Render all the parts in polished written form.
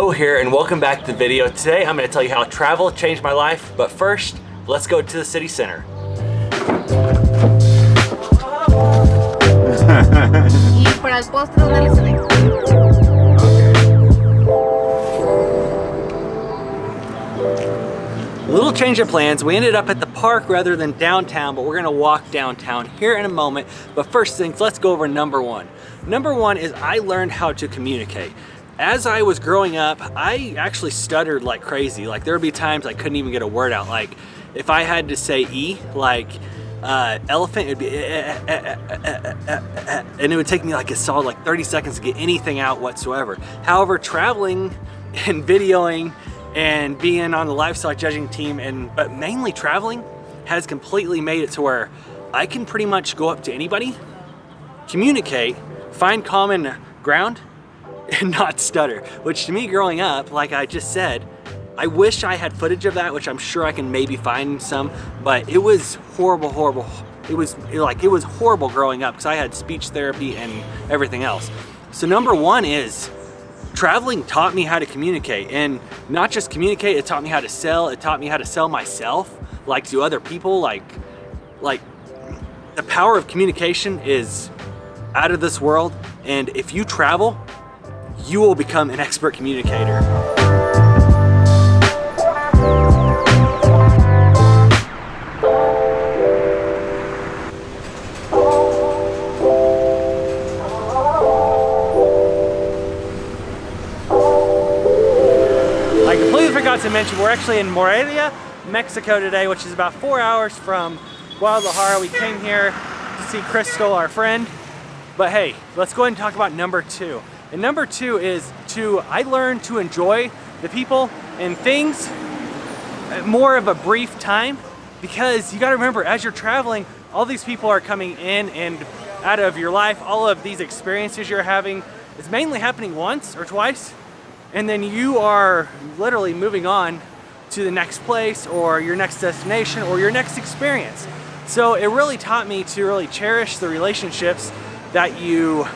Beau here, and welcome back to the video. Today I'm going to tell you how travel changed my life, but first, let's go to the city center. Y para el postre, ¿dónde les tenés? Little change of plans. We ended up at the park rather than downtown, but we're gonna walk downtown here in a moment. But first things, let's go over number one. Number one is I learned how to communicate. As I was growing up, I actually stuttered like crazy. Like there would be times I couldn't even get a word out. Like if I had to say E, like elephant, it'd be and it would take me like a solid like 30 seconds to get anything out whatsoever. However, traveling and videoing and being on the lifestyle judging team, but mainly traveling, has completely made it to where I can pretty much go up to anybody, communicate, find common ground, and not stutter. Which to me growing up, like I just said, I wish I had footage of that, which I'm sure I can maybe find some, but it was horrible. It was horrible growing up because I had speech therapy and everything else. So number one is traveling taught me how to communicate, and not just communicate, it taught me how to sell. It taught me how to sell myself, like to other people. Like the power of communication is out of this world, and if you travel, you will become an expert communicator. I completely forgot to mention, we're actually in Morelia, Mexico today, which is about 4 hours from Guadalajara. We came here to see Crystal, our friend. But hey, let's go ahead and talk about number two. And number two is I learned to enjoy the people and things more of a brief time, because you gotta remember, as you're traveling, all these people are coming in and out of your life. All of these experiences you're having is mainly happening once or twice, and then you are literally moving on to the next place or your next destination or your next experience. So it really taught me to really cherish the relationships that you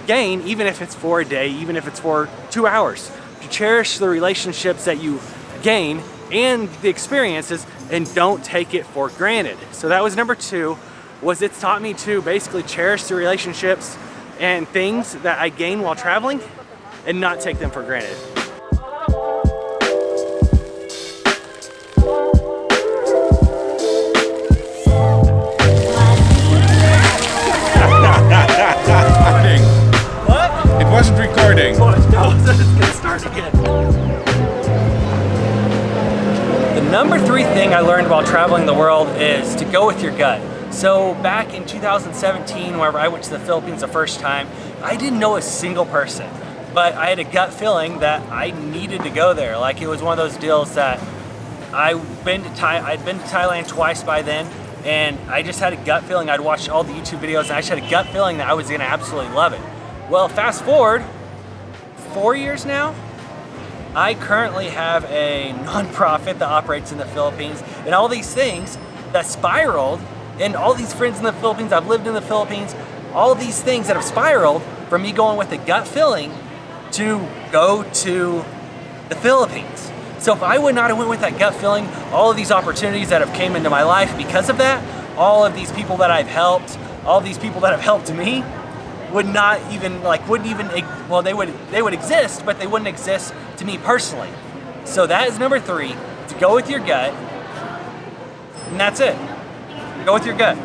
gain, even if it's for a day, even if it's for 2 hours. To cherish the relationships that you gain and the experiences, and don't take it for granted. So that was number two, was it's taught me to basically cherish the relationships and things that I gain while traveling and not take them for granted. What? It wasn't recording. No, it's gonna start again. The number three thing I learned while traveling the world is to go with your gut. So back in 2017, whenever I went to the Philippines the first time, I didn't know a single person, but I had a gut feeling that I needed to go there. Like it was one of those deals that I'd been to Thailand twice by then, and I just had a gut feeling. I'd watched all the YouTube videos, and I just had a gut feeling that I was gonna absolutely love it. Well, fast forward 4 years now, I currently have a nonprofit that operates in the Philippines, and all these things that spiraled, and all these friends in the Philippines, I've lived in the Philippines, all these things that have spiraled from me going with a gut feeling to go to the Philippines. So if I would not have went with that gut feeling, all of these opportunities that have came into my life because of that, all of these people that I've helped, all these people that have helped me, would not even, well, they would exist, but they wouldn't exist to me personally. So that is number three, to go with your gut, and that's it. Go with your gut.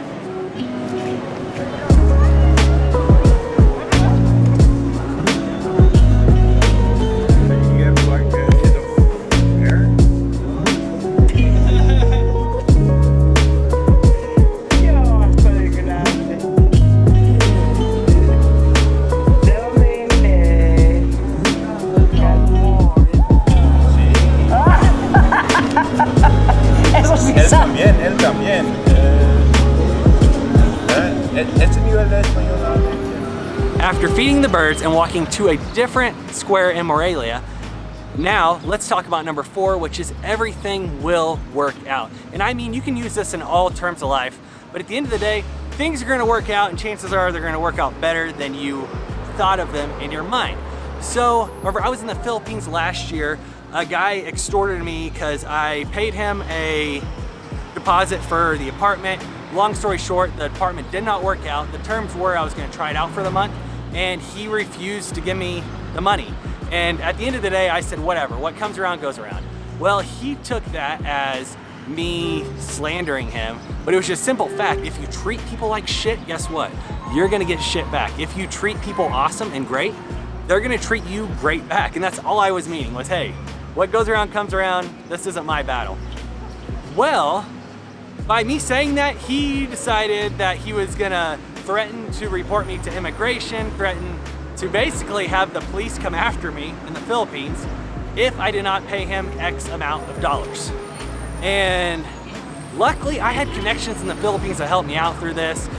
Él también. Este nivel de español. After feeding the birds and walking to a different square in Morelia, now let's talk about number four, which is everything will work out. And I mean, you can use this in all terms of life, but at the end of the day, things are gonna work out, and chances are they're gonna work out better than you thought of them in your mind. So, remember, I was in the Philippines last year. A guy extorted me because I paid him a deposit for the apartment. Long story short, the apartment did not work out. The terms were I was gonna try it out for the month, and he refused to give me the money. And at the end of the day, I said, whatever, what comes around goes around. Well, he took that as me slandering him, but it was just simple fact. If you treat people like shit, guess what? You're gonna get shit back. If you treat people awesome and great, they're gonna treat you great back. And that's all I was meaning was, hey, what goes around comes around. This isn't my battle. Well, by me saying that, he decided that he was gonna threaten to report me to immigration, threaten to basically have the police come after me in the Philippines if I did not pay him X amount of dollars. And luckily, I had connections in the Philippines that helped me out through this.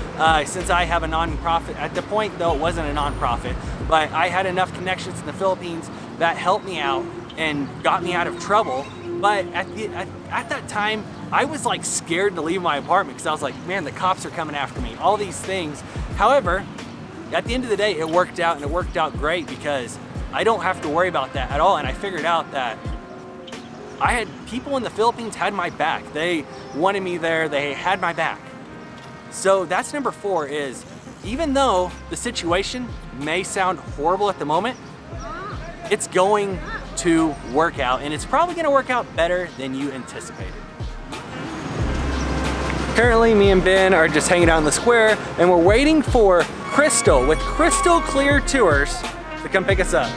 Since I have a non-profit, at the point though it wasn't a non-profit, but I had enough connections in the Philippines that helped me out and got me out of trouble. But at that time, I was like scared to leave my apartment because I was like, man, the cops are coming after me, all these things. However, at the end of the day, it worked out, and it worked out great because I don't have to worry about that at all. And I figured out that I had people in the Philippines had my back. They wanted me there, they had my back. So that's number 4 is, even though the situation may sound horrible at the moment, it's going to work out, and it's probably gonna work out better than you anticipated. Currently, me and Ben are just hanging out in the square, and we're waiting for Crystal with Crystal Clear Tours to come pick us up.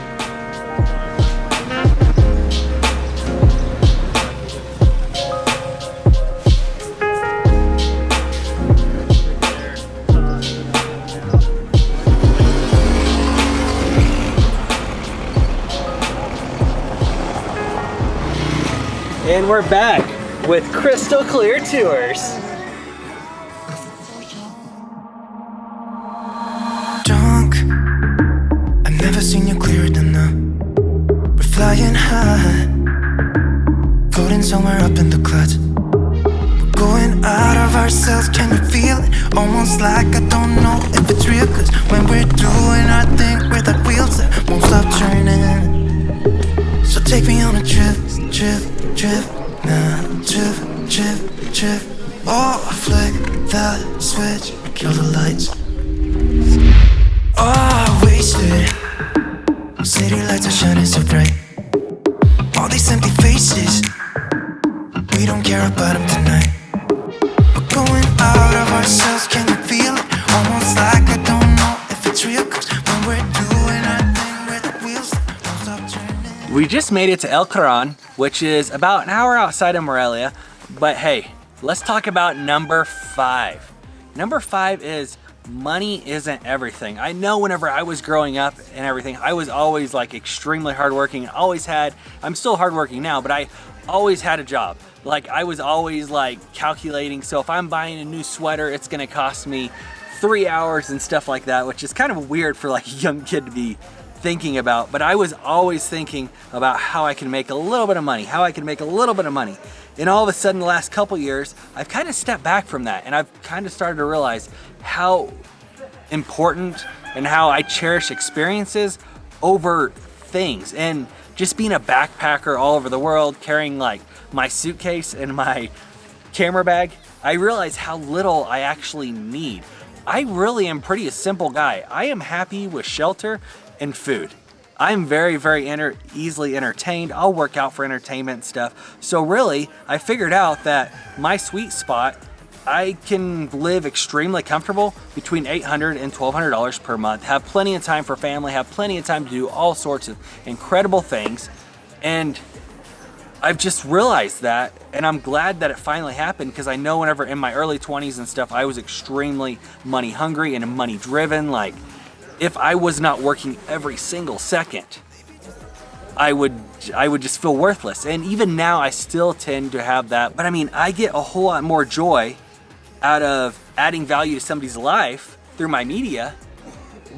And we're back with Crystal Clear Tours. Drunk, I've never seen you clearer than now. We're flying high, floating somewhere up in the clouds. We're going out of ourselves, can you feel it? Almost like I don't know if it's real, cause when we're doing our thing, we're the wheels that won't stop turning. So take me on a trip, trip, trip, now trip, trip, trip. Oh, flick the switch, kill the lights. Oh, wasted. City lights are shining so bright. All these empty faces, we don't care about them tonight. We're going out of ourselves, can you feel it? Almost like I don't know if it's real, cause when we're doing our thing, we're the wheels that won't stop turning. We just made it to El Caran, which is about an hour outside of Morelia. But hey, let's talk about number 5. Number 5 is money isn't everything. I know whenever I was growing up and everything, I was always like extremely hardworking. I'm still hardworking now, but I always had a job. Like I was always like calculating. So if I'm buying a new sweater, it's gonna cost me 3 hours and stuff like that, which is kind of weird for like a young kid to be thinking about. But I was always thinking about how I can make a little bit of money, And all of a sudden, the last couple years, I've kind of stepped back from that, and I've kind of started to realize how important and how I cherish experiences over things. And just being a backpacker all over the world, carrying like my suitcase and my camera bag, I realize how little I actually need. I really am pretty a simple guy. I am happy with shelter and food. I'm very, very easily entertained. I'll work out for entertainment and stuff. So really, I figured out that my sweet spot, I can live extremely comfortable between $800 and $1,200 per month, have plenty of time for family, have plenty of time to do all sorts of incredible things. And I've just realized that, and I'm glad that it finally happened, because I know whenever in my early 20s and stuff, I was extremely money hungry and money driven. Like, if I was not working every single second, I would just feel worthless. And even now I still tend to have that. But I mean, I get a whole lot more joy out of adding value to somebody's life through my media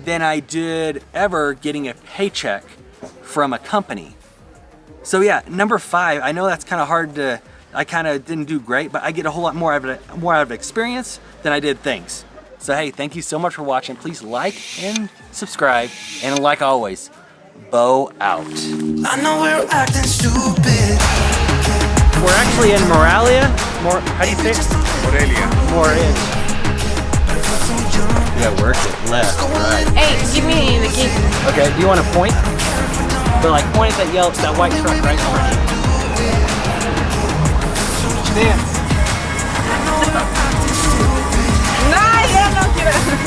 than I did ever getting a paycheck from a company. So yeah, number 5, I know that's kind of hard to, I kind of didn't do great, but I get a whole lot more out of experience than I did things. So hey, thank you so much for watching. Please like and subscribe, and like always, Beau out. I know we're acting stupid. We're actually in Morelia. How do you say it? Morelia. Morelia. Yeah, work it left, right. Hey, give me the key. Okay, do you want to point? But like point at that yellow, that white truck right behind you. Dance. No, ya no quiero.